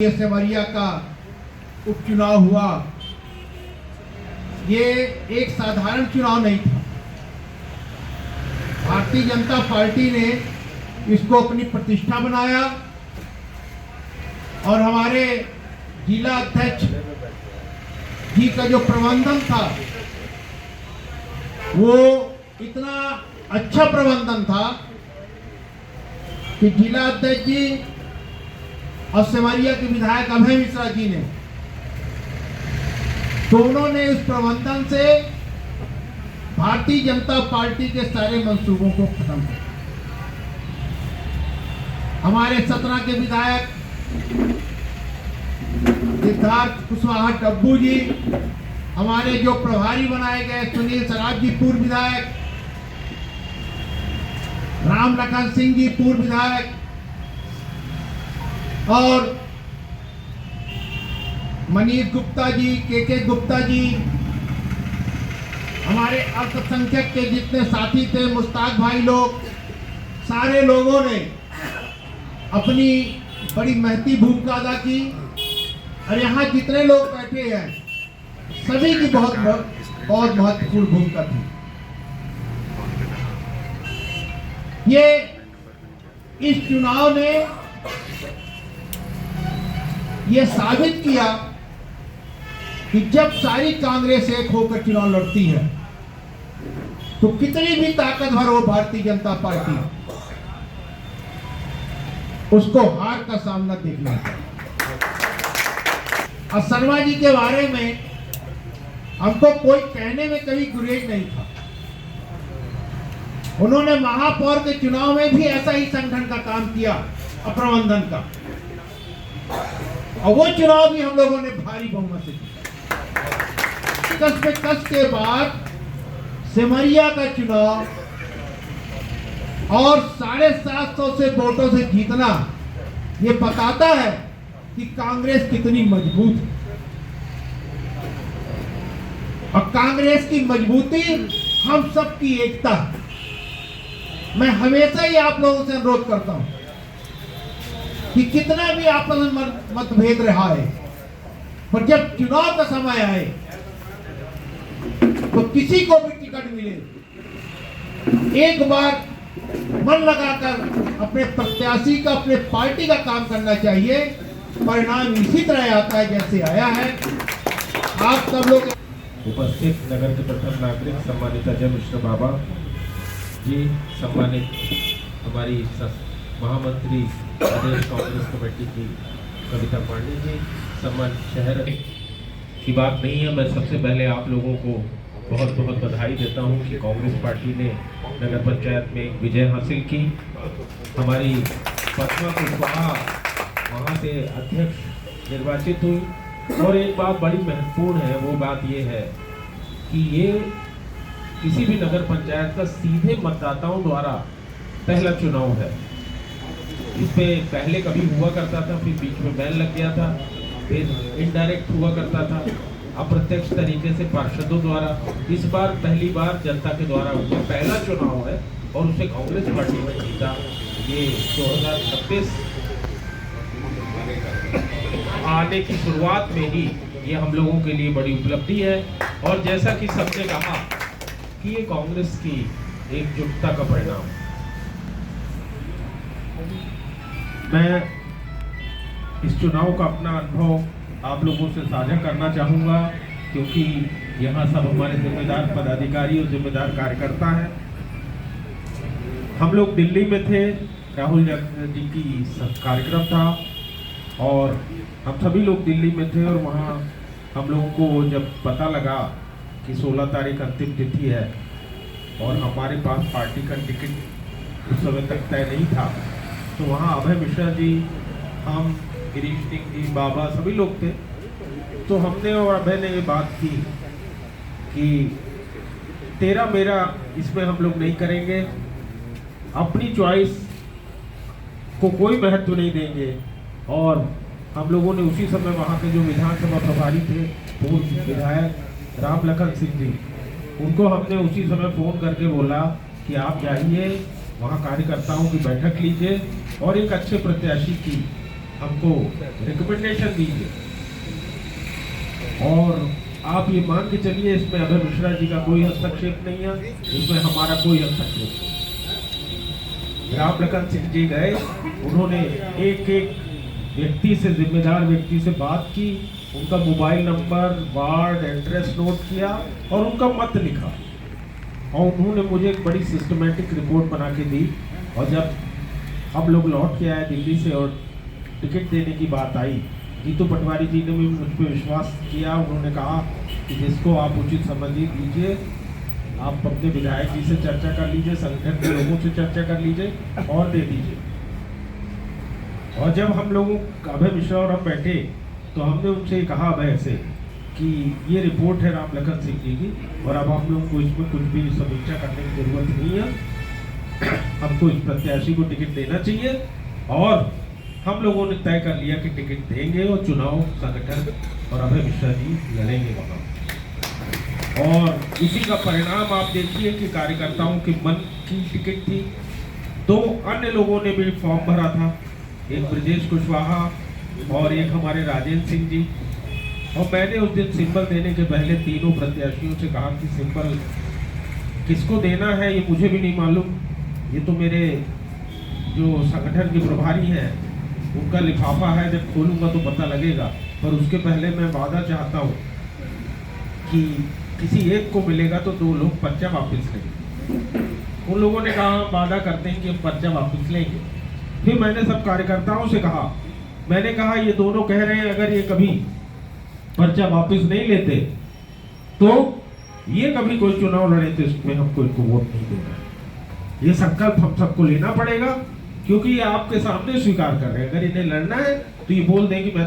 ये सेमरिया का उपचुनाव हुआ, ये एक साधारण चुनाव नहीं था। भारतीय जनता पार्टी ने इसको अपनी प्रतिष्ठा बनाया और हमारे जिला अध्यक्ष जी का जो प्रबंधन था वो इतना अच्छा प्रबंधन था कि जिला अध्यक्ष जी और सेमरिया के विधायक अभय मिश्रा जी ने दोनों ने उस प्रबंधन से भारतीय जनता पार्टी के सारे मंसूबों को खत्म किया। हमारे सतना के विधायक सिद्धार्थ कुशवाहा टब्बू जी, हमारे जो प्रभारी बनाए गए सुनील सराफ जी पूर्व विधायक, राम लखन सिंह जी पूर्व विधायक और मनीष गुप्ता जी, के गुप्ता जी, हमारे अल्पसंख्यक के जितने साथी थे, मुश्ताक भाई लोग, सारे लोगों ने अपनी बड़ी महती भूमिका अदा की। और यहाँ जितने लोग बैठे हैं सभी की बहुत महत्वपूर्ण भूमिका थी। ये इस चुनाव ने ये साबित किया कि जब सारी कांग्रेस एक होकर चुनाव लड़ती है तो कितनी भी ताकतवर हो भारतीय जनता पार्टी, उसको हार का सामना देखना चाहिए। और शर्मा जी के बारे में हमको कोई कहने में कभी गुरेज नहीं था। उन्होंने महापौर के चुनाव में भी ऐसा ही संगठन का काम किया और प्रबंधन का, और वो चुनाव भी हम लोगों ने भारी बहुमत से जीता। कस पे कस के बाद सेमरिया का चुनाव और 750 से वोटों से जीतना ये बताता है कि कांग्रेस कितनी मजबूत है। और कांग्रेस की मजबूती हम सबकी एकता है। मैं हमेशा ही आप लोगों से अनुरोध करता हूं कि कितना भी आपस में मतभेद रहा है, पर जब चुनाव का समय आए तो किसी को भी टिकट मिले, एक बार मन लगाकर अपने प्रत्याशी का, अपने पार्टी का काम करना चाहिए। परिणाम इसी तरह आता है जैसे आया है। आप सब लोग उपस्थित नगर के प्रथम नागरिक सम्मानित अजय मिश्र बाबा जी, सम्मानित हमारी महामंत्री प्रदेश कांग्रेस कमेटी की कविता पांडे जी, सम्मानित शहर की बात नहीं है। मैं सबसे पहले आप लोगों को बहुत बहुत बधाई देता हूं कि कांग्रेस पार्टी ने नगर पंचायत में एक विजय हासिल की। हमारी पद्मा कुशवाहा वहाँ से अध्यक्ष निर्वाचित हुई। और एक बात बड़ी महत्वपूर्ण है, वो बात ये है कि ये किसी भी नगर पंचायत का सीधे मतदाताओं द्वारा पहला चुनाव है। इस पे पहले कभी हुआ करता था, फिर बीच में बैन लग गया था, फिर इनडायरेक्ट हुआ करता था, अप्रत्यक्ष तरीके से पार्षदों द्वारा। इस बार पहली बार जनता के द्वारा हुआ पहला चुनाव है और उसे कांग्रेस पार्टी ने जीता। ये 2026 आने की शुरुआत में ही ये हम लोगों के लिए बड़ी उपलब्धि है। और जैसा कि सबने कहा कि ये कांग्रेस की एकजुटता का परिणाम। मैं इस चुनाव का अपना अनुभव आप लोगों से साझा करना चाहूँगा, क्योंकि यहाँ सब हमारे जिम्मेदार पदाधिकारी और जिम्मेदार कार्यकर्ता हैं। हम लोग दिल्ली में थे, राहुल जी की कार्यक्रम था और हम सभी लोग दिल्ली में थे। और वहाँ हम लोगों को जब पता लगा कि 16 तारीख अंतिम तिथि है और हमारे पास पार्टी का टिकट उस समय तक तय नहीं था, तो वहाँ अभय मिश्रा जी, हम, गिरीश सिंह जी, बाबा, सभी लोग थे। तो हमने और अभय ने ये बात की कि तेरा मेरा इसमें हम लोग नहीं करेंगे, अपनी चॉइस को कोई महत्व नहीं देंगे। और हम लोगों ने उसी समय वहाँ के जो विधानसभा प्रभारी थे, पूर्व विधायक राम लखन सिंह जी, उनको हमने उसी समय फ़ोन करके बोला कि आप जाइए, वहाँ कार्यकर्ताओं की बैठक लीजिए और एक अच्छे प्रत्याशी की हमको रिकमेंडेशन दीजिए। और आप ये मान के चलिए इसमें अभय मिश्रा जी का कोई हस्तक्षेप नहीं है, इसमें हमारा कोई हस्तक्षेप नहीं। राम लखन सिंह जी गए, उन्होंने एक एक व्यक्ति से, जिम्मेदार व्यक्ति से बात की, उनका mobile number, ward, address note किया और उनका मत लिखा, और उन्होंने मुझे एक बड़ी सिस्टमेटिक रिपोर्ट बना के दी। और जब हम लोग लौट के आए दिल्ली से और टिकट देने की बात आई, जीतू पटवारी जी ने भी मुझ पर विश्वास किया। उन्होंने कहा कि जिसको आप उचित समझ लीजिए, आप अपने विधायक जी से चर्चा कर लीजिए, संगठन के लोगों से चर्चा कर लीजिए और दे दीजिए। और जब हम लोगों अभय मिश्रा और हम बैठे तो हमने उनसे कहा अभय से कि ये रिपोर्ट है राम लखन सिंह जी की, और अब हम लोग को इसमें कुछ भी समीक्षा करने की जरूरत नहीं है, हमको इस प्रत्याशी को टिकट देना चाहिए। और हम लोगों ने तय कर लिया कि टिकट देंगे और चुनाव संगठन और अभय मिश्रा जी लड़ेंगे वहाँ। और इसी का परिणाम आप देखिए कि कार्यकर्ताओं के मन की टिकट थी। 2 अन्य लोगों ने भी फॉर्म भरा था, एक ब्रजेश कुशवाहा और एक हमारे राजेंद्र सिंह जी। और मैंने उस दिन सिंबल देने के पहले तीनों प्रत्याशियों से कहा कि सिंबल किसको देना है ये मुझे भी नहीं मालूम, ये तो मेरे जो संगठन के प्रभारी हैं उनका लिफाफा है, जब खोलूंगा तो पता लगेगा। पर उसके पहले मैं वादा चाहता हूँ कि किसी एक को मिलेगा तो 2 लोग पर्चा वापस लेंगे। उन लोगों ने कहा वादा करते हैं कि हम पर्चा वापस लेंगे। फिर मैंने सब कार्यकर्ताओं से कहा, मैंने कहा ये दोनों कह रहे हैं अगर ये कभी पर्चा वापस नहीं लेते तो ये कभी कोई चुनाव लड़े तो इसमें हमको इनको वोट नहीं देना। ये संकल्प हम सबको लेना पड़ेगा, क्योंकि ये आपके सामने स्वीकार कर रहे हैं। अगर इन्हें लड़ना है तो ये बोल दें कि मैं